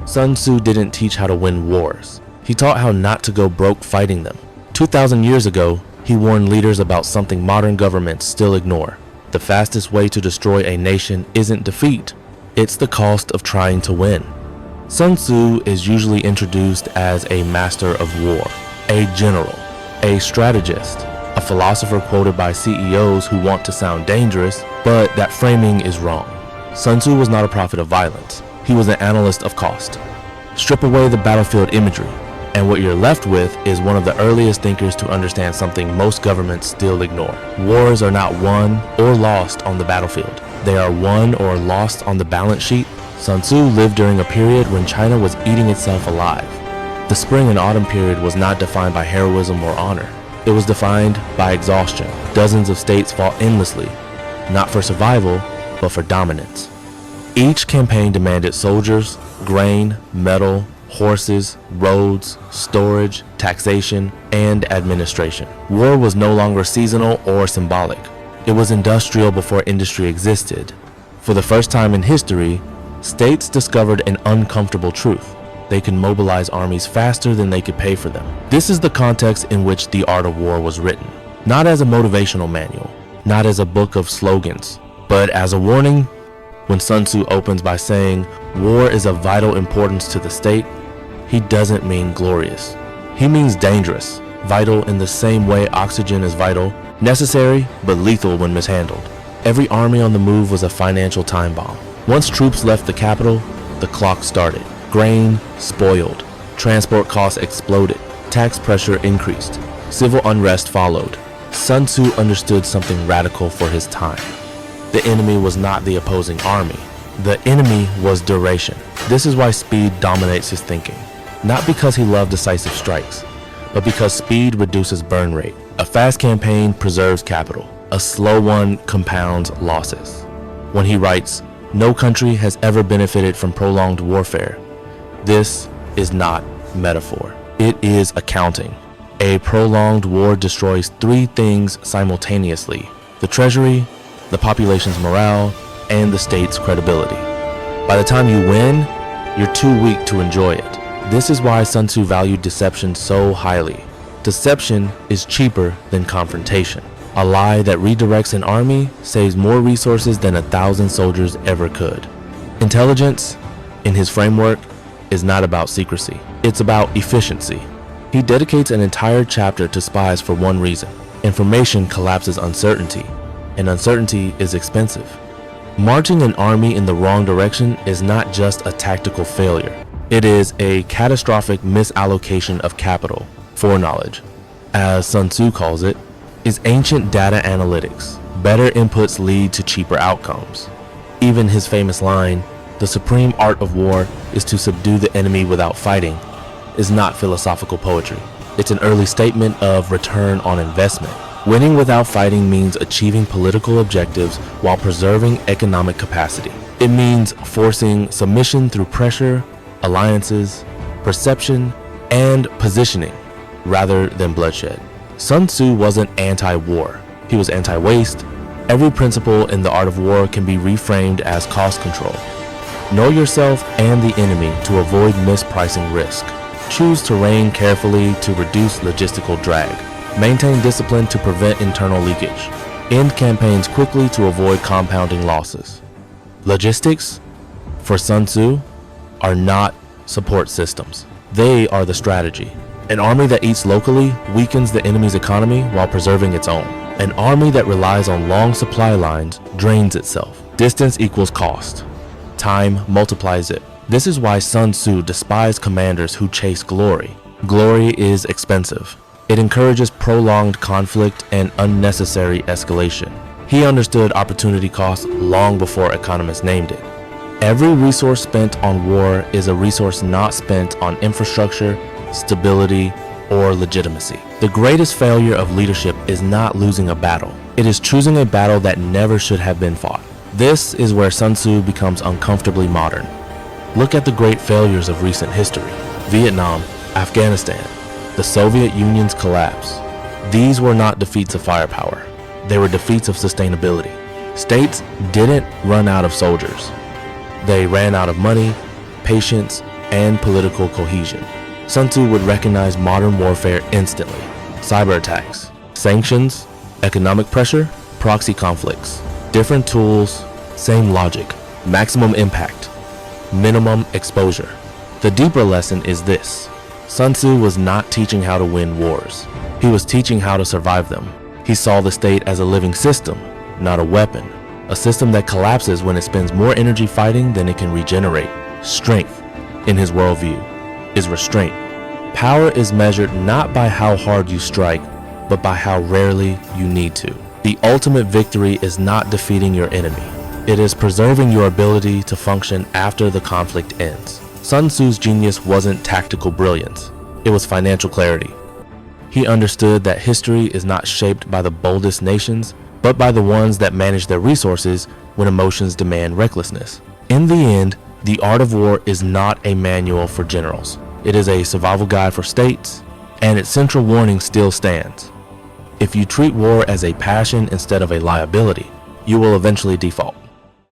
Sun Tzu didn't teach how to win wars. He taught how not to go broke fighting them. 2,000 years ago, he warned leaders about something modern governments still ignore. The fastest way to destroy a nation isn't defeat, it's the cost of trying to win. Sun Tzu is usually introduced as a master of war, a general, a strategist, a philosopher quoted by CEOs who want to sound dangerous, but that framing is wrong. Sun Tzu was not a prophet of violence. He was an analyst of cost. Strip away the battlefield imagery, and what you're left with is one of the earliest thinkers to understand something most governments still ignore. Wars are not won or lost on the battlefield. They are won or lost on the balance sheet. Sun Tzu lived during a period when China was eating itself alive. The spring and autumn period was not defined by heroism or honor. It was defined by exhaustion. Dozens of states fought endlessly, not for survival, but for dominance. Each campaign demanded soldiers, grain, metal, horses, roads, storage, taxation, and administration. War was no longer seasonal or symbolic. It was industrial before industry existed. For the first time in history, states discovered an uncomfortable truth. They could mobilize armies faster than they could pay for them. This is the context in which The Art of War was written. Not as a motivational manual, not as a book of slogans, but as a warning. When Sun Tzu opens by saying, "War is of vital importance to the state," he doesn't mean glorious. He means dangerous, vital in the same way oxygen is vital, necessary but lethal when mishandled. Every army on the move was a financial time bomb. Once troops left the capital, the clock started. Grain spoiled, transport costs exploded, tax pressure increased, civil unrest followed. Sun Tzu understood something radical for his time. The enemy was not the opposing army. The enemy was duration. This is why speed dominates his thinking. Not because he loved decisive strikes, but because speed reduces burn rate. A fast campaign preserves capital. A slow one compounds losses. When he writes, "No country has ever benefited from prolonged warfare," this is not metaphor. It is accounting. A prolonged war destroys three things simultaneously: the treasury, the population's morale, and the state's credibility. By the time you win, you're too weak to enjoy it. This is why Sun Tzu valued deception so highly. Deception is cheaper than confrontation. A lie that redirects an army saves more resources than 1,000 soldiers ever could. Intelligence, in his framework, is not about secrecy. It's about efficiency. He dedicates an entire chapter to spies for one reason. Information collapses uncertainty, and uncertainty is expensive. Marching an army in the wrong direction is not just a tactical failure. It is a catastrophic misallocation of capital. Foreknowledge, as Sun Tzu calls it, is ancient data analytics. Better inputs lead to cheaper outcomes. Even his famous line, "The supreme art of war is to subdue the enemy without fighting," is not philosophical poetry. It's an early statement of return on investment. Winning without fighting means achieving political objectives while preserving economic capacity. It means forcing submission through pressure, alliances, perception, and positioning, rather than bloodshed. Sun Tzu wasn't anti-war. He was anti-waste. Every principle in The Art of War can be reframed as cost control. Know yourself and the enemy to avoid mispricing risk. Choose terrain carefully to reduce logistical drag. Maintain discipline to prevent internal leakage. End campaigns quickly to avoid compounding losses. Logistics, for Sun Tzu, are not support systems. They are the strategy. An army that eats locally weakens the enemy's economy while preserving its own. An army that relies on long supply lines drains itself. Distance equals cost. Time multiplies it. This is why Sun Tzu despised commanders who chase glory. Glory is expensive. It encourages prolonged conflict and unnecessary escalation. He understood opportunity cost long before economists named it. Every resource spent on war is a resource not spent on infrastructure, stability, or legitimacy. The greatest failure of leadership is not losing a battle. It is choosing a battle that never should have been fought. This is where Sun Tzu becomes uncomfortably modern. Look at the great failures of recent history: Vietnam, Afghanistan, the Soviet Union's collapse. These were not defeats of firepower. They were defeats of sustainability. States didn't run out of soldiers. They ran out of money, patience, and political cohesion. Sun Tzu would recognize modern warfare instantly. Cyber attacks, sanctions, economic pressure, proxy conflicts. Different tools, same logic. Maximum impact, minimum exposure. The deeper lesson is this. Sun Tzu was not teaching how to win wars. He was teaching how to survive them. He saw the state as a living system, not a weapon. A system that collapses when it spends more energy fighting than it can regenerate. Strength, in his worldview, is restraint. Power is measured not by how hard you strike, but by how rarely you need to. The ultimate victory is not defeating your enemy. It is preserving your ability to function after the conflict ends. Sun Tzu's genius wasn't tactical brilliance. It was financial clarity. He understood that history is not shaped by the boldest nations, but by the ones that manage their resources when emotions demand recklessness. In the end, the art of war is not a manual for generals. It is a survival guide for states, and its central warning still stands. If you treat war as a passion instead of a liability, you will eventually default.